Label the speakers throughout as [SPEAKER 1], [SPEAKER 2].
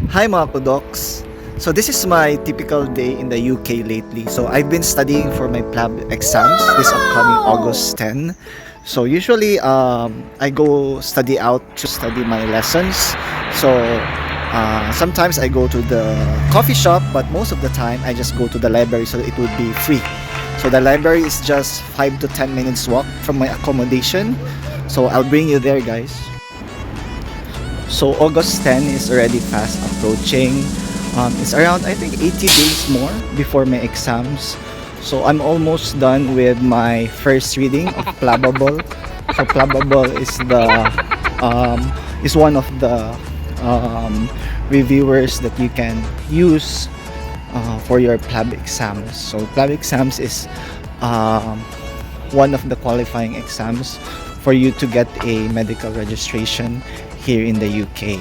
[SPEAKER 1] Hi mga kudoks! So this is my typical day in the UK lately. So I've been studying for my PLAB exams this upcoming August 10. So usually I go study out to study my lessons. So sometimes I go to the coffee shop, but most of the time I just go to the library so it would be free. So the library is just 5 to 10 minutes walk from my accommodation. So I'll bring you there, guys. So August 10 is already fast approaching. It's around I think 80 days more before my exams. So I'm almost done with my first reading of PLABable. So PLABable is one of the reviewers that you can use for your PLAB exams. So PLAB exams is one of the qualifying exams for you to get a medical registration here in the UK.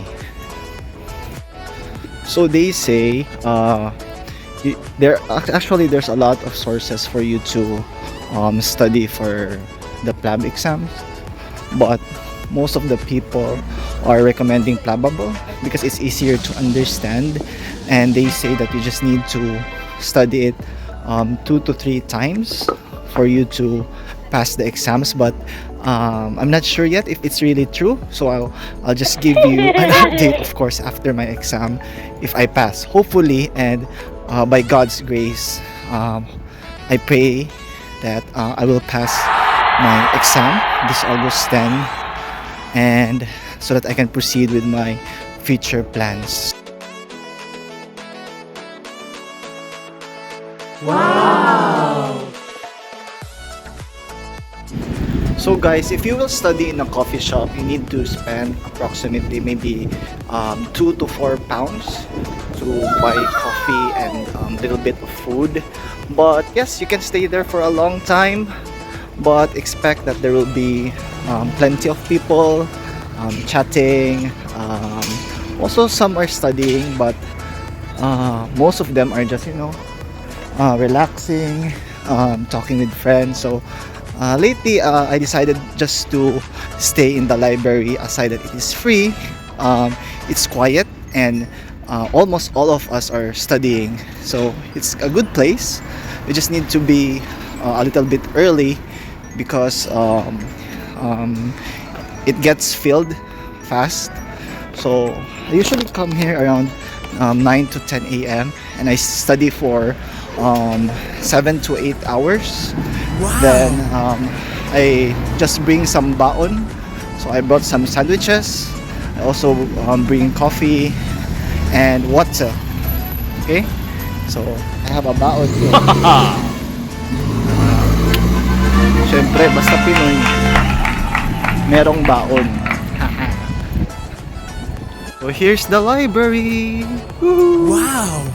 [SPEAKER 1] So they say there's a lot of sources for you to study for the PLAB exams, but most of the people are recommending PLABable because it's easier to understand, and they say that you just need to study it 2 to 3 times for you to pass the exams. But I'm not sure yet if it's really true, so I'll just give you an update, of course, after my exam if I pass, hopefully. And by God's grace, I pray that I will pass my exam this August 10, and so that I can proceed with my future plans.
[SPEAKER 2] Wow!
[SPEAKER 1] So guys, if you will study in a coffee shop, you need to spend approximately maybe 2 to 4 pounds to buy coffee and a little bit of food. But yes, you can stay there for a long time, but expect that there will be plenty of people chatting. Also some are studying, but most of them are just relaxing, talking with friends. So lately I decided just to stay in the library, aside that it is free, it's quiet, and almost all of us are studying, so it's a good place. We just need to be a little bit early because it gets filled fast. So I usually come here around 9 to 10 a.m. and I study for 7 to 8 hours.
[SPEAKER 2] Wow.
[SPEAKER 1] Then I just bring some baon. So I brought some sandwiches. I also bring coffee and water. Okay? So I have a baon here. Siyempre, basta Pinoy, merong baon. So here's the library. Woo!
[SPEAKER 2] Wow!